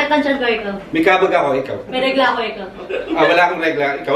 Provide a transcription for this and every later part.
attention ko ikaw. May kabag ako, ikaw. May regla ko ikaw. Wala akong regla, ikaw.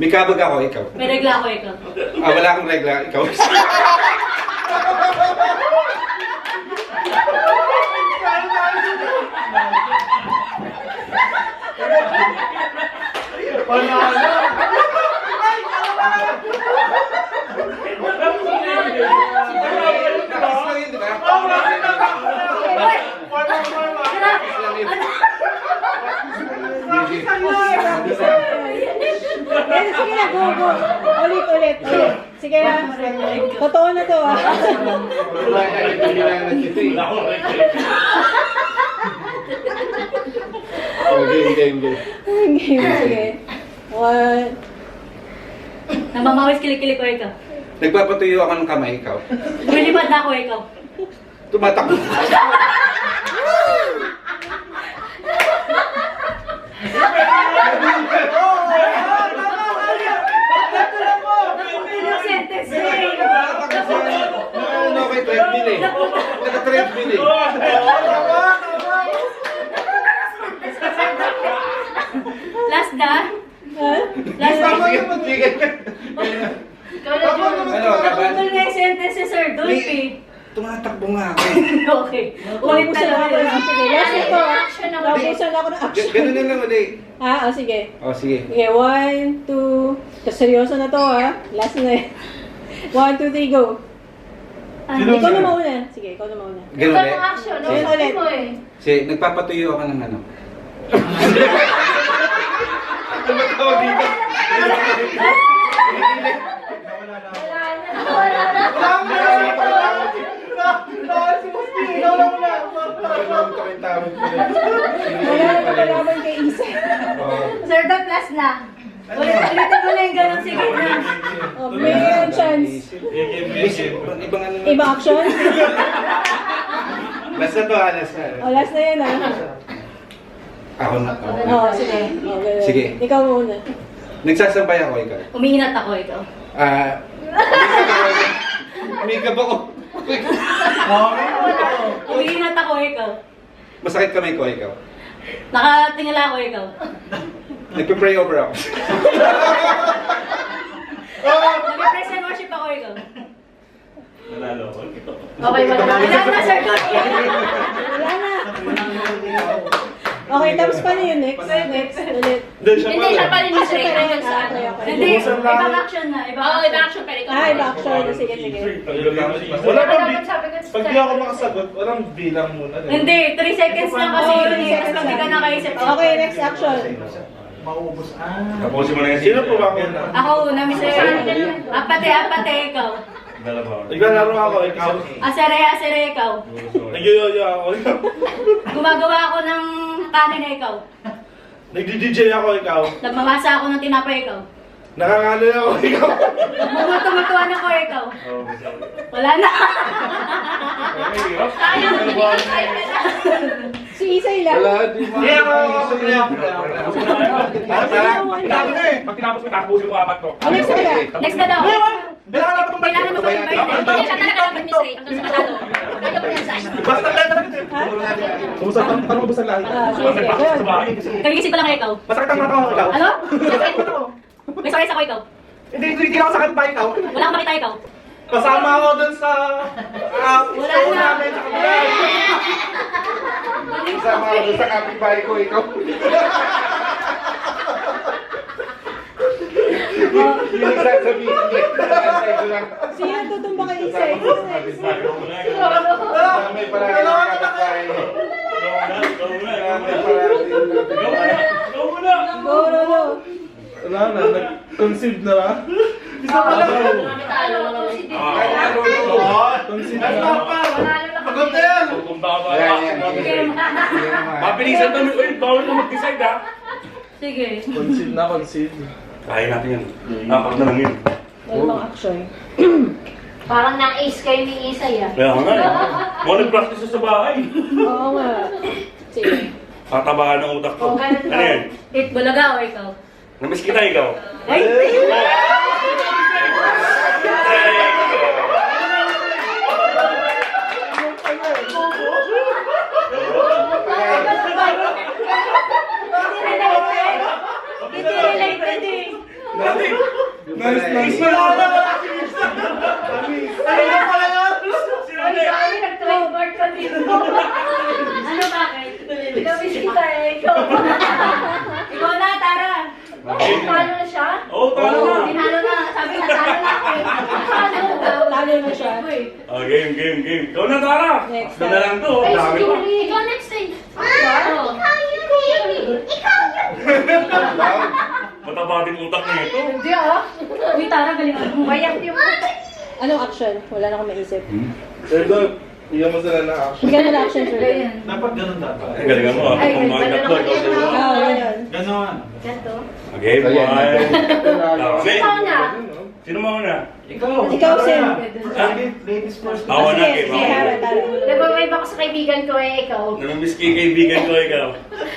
May kabag ako, ikaw. May regla ako, ikaw. Wala akong regla, ikaw. Tapos lang yun, di ba? Sige na, go, go. Ulit. Sige na. Totoo na to, ah. Game. Sige. One. Namamawis kilikili ko, ikaw. Nagpapatuyo ako ng kamay, ikaw. Lumilipad na ako, ikaw. Tumatakbo. Yung sentence eh. Ano, may treadmill eh. Naka-treadmill eh. Last na? Ha? Last na? Sige. Ikaw na, Jun. Ano, Naputol na yung sentence si Sir Dolphy. Tumatakbo nga ako eh. Okay. Ulit na Naubusan ako lang. ng sige. Last na to, ah. Naubusan ako ng action. Ganun na lang ulit. Sige. Sige. Okay, 1, 2. Seryoso na to, ha? Last na yan. 1, 2, 3, go. Ikaw na mauna. Sige, ikaw na mauna. Ganun ulit. action. Sige, ulit. Sige, nagpapatuyo ako ng ano. Ano ba tawag dito? Wala na pagkalaban kay Isa. Sir Dolph, last na. Ulitin mo na yung ganun. Sige na. May chance. Ibang ano. Iba action? Last na to, last na. Last na yan, ha? Ako na. Sige. Ganun. Sige. Ikaw muna. Nagsasampay ako, ikaw. Umihinat ako, ikaw. Makeup ako. Umihinat ako, ikaw. Masakit kamay ko, ikaw. Nakatingala ako, ikaw. Nagpe-pray over ako. Nag-praise and worship ako, ikaw. Nanalo ako. Okay, wala na, Sir Dolph. Wala na. Okay, tapos paano yun? Next? Next. Ulit. Hindi, siya Hindi siya pa rin yung straight hanggang sa ano. Hindi, ibang action na. Oo, iba action pero ikaw. Iba action. Sige. Wala bang Sabi ko, Pag di ako makasagot, walang bilang muna. Hindi, 3 seconds lang kasi Oo, yun 3 eh. seconds Tapos pag di ka lang. nakaisip. Okay, next action. Tapusin mo na yung sino po ba muna? Ako una, Mr. Apate, ikaw. Ikaw laro ako, ikaw. Asere, ikaw. Nagyoyoyo ako. Gumagawa ako ng kanin, ikaw. Nagdi-DJ ako, ikaw. Nagmamasa ako ng tinapay, ikaw. Nakakalo ako, ikaw. Tumutuan ako, ikaw. Wala na. tayo na. Si Isay lang. di ba? Hindi ako. Pag tinapos mo, tapusin ko apat to. Next na ka. Next na daw. Kailangan ko Kailangan mo ba yung Hindi siya talaga dapat ni straight hanggang sa manalo. Kaya mo yan, Sai. Basta lang talaga. Ha? Kumusta? Paano mo busan lahat? Sige. Kagising ko lang ikaw. Masakit ang mata ko, ikaw. Ano? May sakit ako, ikaw. Hindi ako sakit pa, ikaw. Wala akong makita, ikaw. Kasama ako dun sa... Wala show na. namin sa kabila. Kasama ako doon sa kapitbahay ko, ikaw. Hindi nagsasabihin niya. Nagsasabi ko lang. Sino tutumba kay Isay? May parang ng kapitbahay. May parang Go, Rolo. Wala na, nag-conceive na lang. Conceive na lang. Pagod na yan! Mabilisan kami. Uy, bawal mo mag-decide ha. Sige. Conceive na, conceive. Kaya natin yan. Apat na lang yun. Wala bang action? Parang na-ace kayo ni Isay ah. Kaya nga eh. Mga nag-practice sa bahay. Oo nga. Sige. Tatabahan ng utak ko. Ano yan? Bulaga o ikaw? Namiss kita, ikaw. Ay! Dati, Nice. Wala na, wala si Lisa. Ano na pala yun? Ay, sorry, nag-trademark ka dito. Ano bakit? Namiss kita eh. Ikaw na, Tara. Talo na siya? Oo, talo na. Tinalo na. Sabi na, talo na ako eh. Talo na siya. Oh, game. Ikaw na, Tara. Next Ikaw na lang to. Ay, Dami si pa. Julie. Ikaw next time. Mataba din utak niya ito. Hindi ah. Uy, Tara, galingan mo. Bayat yung Anong action? Wala na akong maisip. Sir Doc, iyan mo sila na action. Ganun na action for you. Dapat ganun dapat. Ang galingan mo. Ay, Kung mga tatlo, ikaw sa iyo. Oo, ganun. Ganon. Ganto. Okay, boy. Ikaw na. Sino mauna? Ikaw. Ikaw, Sim. Ladies first. Ako na, Sige, game. sige, Tara, Tara. Nag-wave ako sa kaibigan ko eh, ikaw. Namimiss kay kaibigan ko, ikaw.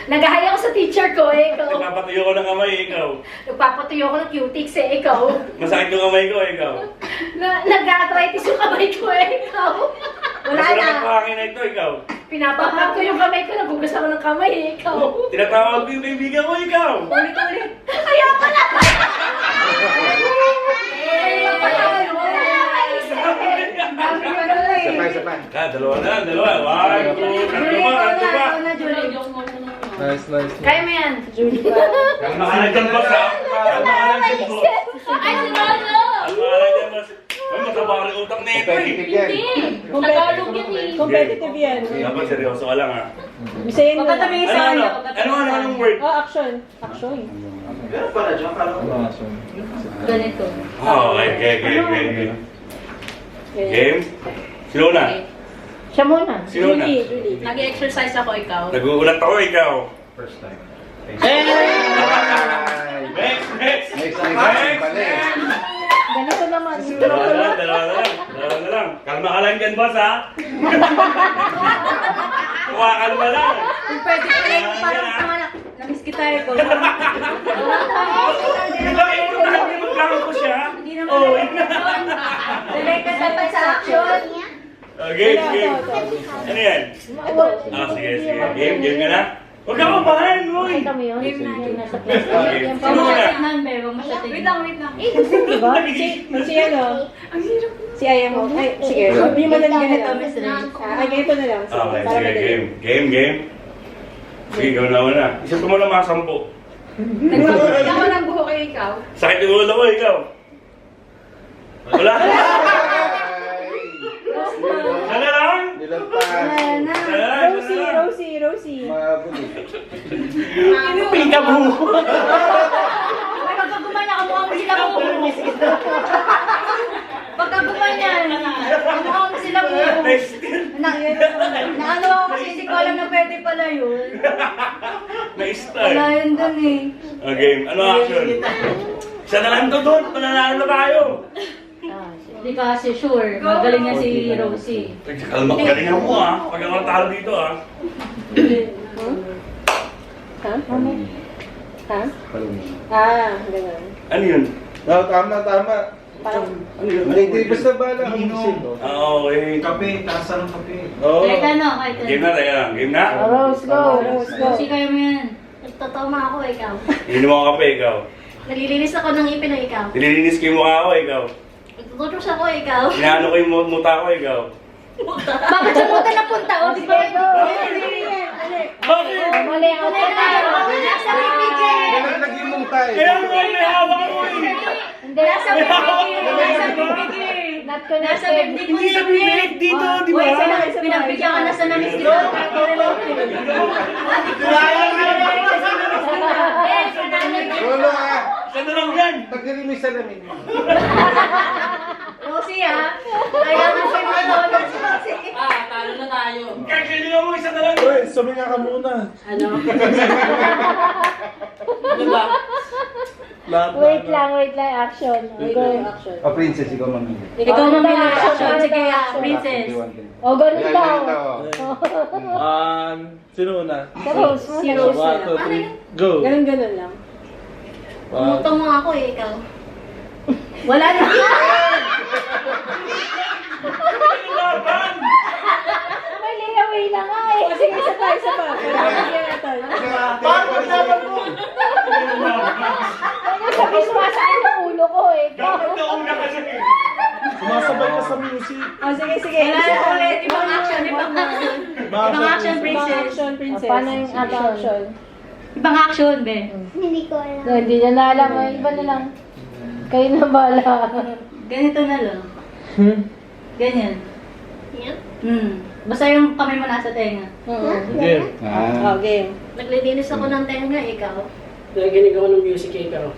Nag-hi ako sa teacher ko eh, ikaw. Nagpapatuyo ko ng kamay, ikaw. Nagpapatuyo ko ng cutics eh, ikaw. Masakit yung kamay ko, ikaw. Nag-arthritis yung kamay ko eh, ikaw. Wala Masarap na. ang pangin na ito, ikaw. Pinapahag ko yung kamay ko, nagugas ako ng kamay eh, ikaw. Tinatawag ko yung kaibigan ko, ikaw. Ulit-ulit. Ayaw ko na! Sabay. Dalawa na. One, two, tatlo pa. Nice. Kaya mo yan. Julie pa. Kalmahalan dyan, boss, ha? Kalmahalan dyan, boss. Ay, si Lolo! Kalmahalan dyan, boss. Ay, mataba rin utak na ito, eh. Competitive yan. Hindi. Tagalog yan eh. Competitive yan. Dapat seryoso ka lang, ha? Bisayin mo. Pagkatabi sa iyo. Anong word? Oh, action. Action. Ganun pala, John. Kala ko. Ganito. Oh, okay. Game? Sino na? Siya muna. Sino na? Julie. Nag-exercise ako, ikaw. Nagugulat ako, ikaw. First time. Next! Next pala eh. Ganito naman. Dalawa na lang. Kalma ka lang dyan, boss, ha? Kumakalma lang. Kung pwede ko na yung parang panganak. Namiss kita eh, ko. Bakit mo tayo magkakaroon ko siya? Hindi naman. Oh, Dalay ka dapat sa action. game. Ano yan? Sige. Game ka na? Huwag ka mabahan, boy! Kita mo yun? Game na. Yung nasa place. Okay. Yung Sino na? Tignan, Bebo. Wait lang. Diba? Si ano? Si Ayamo. Ay, sige. Yung madali ganito. Ay, ganito na lang. Sige, Okay, para sige, madali. game. Sige, ikaw na una. Isip ko mo lang mga 10. Ako ng buhok eh, ikaw. Sakit yung ulo ko, ikaw. Wala. Sana lang. Nilampas. Rosie. Mabuli. Pikabu. Ay, pagka gumanya, kamukha mo sila mo. Pagka gumanya, kamukha mo sila mo. Next. Naano ako kasi hindi ko alam na pwede pala yun. Na-start. Wala yun dun eh. Game. Ano action? Isa na lang to doon. Pananalo na tayo. Hindi ka kasi sure. Magaling niya si Rosie. Kalma, galingan mo, ha? Pag ako natalo dito, ha? Ha? Ha? Ganun. Ano yun? No, tama. Parang, Hindi, basta bala. Okay. Kape, tasa ng kape. Oo. Kahit ano, kahit Game na, teka lang. Game na? Rose, go. Rosie, kaya mo yan. Totoma ako, ikaw. Hindi mo kape, ikaw. Nalilinis ako ng ipin na ikaw. Nililinis ko yung mukha ko, ikaw. Nagtututros ako, ikaw. Inaano ko yung muta ko, ikaw. Bakit sa puta napunta? O, di ba? Mali ako. Nasa bibigay. Nalaglag yung tayo. Kaya mo may hawak ko, eh. Hindi, nasa bibigay. Not Nasa connected. bibigay. Hindi sa bibig dito, di ba? Uy, pinagbigyan ka na sa namis dito. Lolo ah. Saan na lang yan? Tagdali sa namin. Rosie ah. Kailangan siya yung ano. Talo na tayo. Kakalingan mo, isa na lang. Uy, suminga ka muna. Ano? Diba? Wait lang, action. Go. Action. O, princess, ikaw mamili. Ikaw mamili action. Sige, princess. O, ganun Yan, daw. yan daw. Sino una? Si Rose. Si Rose. 1, 2, 3, go. Ganun lang. Umutang mo ako, ikaw. Wala na. May layaway lang nga eh. Sige, isa pa. Paano maglaban mo? Ano sabi sumasakit ang ulo ko eh. sa music. Oh, sige, sige. Ulit, ibang action, ibang action. Ibang action, Ibang princess. action, princess. Paano yung action? Ibang action, be. Hindi ko alam. No, hindi niya na alam. Iba na lang. Kayo na bala. Ganito na lang. Ganyan. Yan. Basta yung kamay mo nasa tenga. Game. Oh, game. Naglilinis ako ng tenga, ikaw. Nakikinig ako ng music kay ikaw.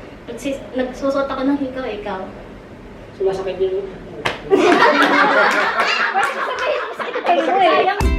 Nagsusot ako ng hikaw, ikaw. Sumasakit yun. Sabihin mo sa ito, sayang.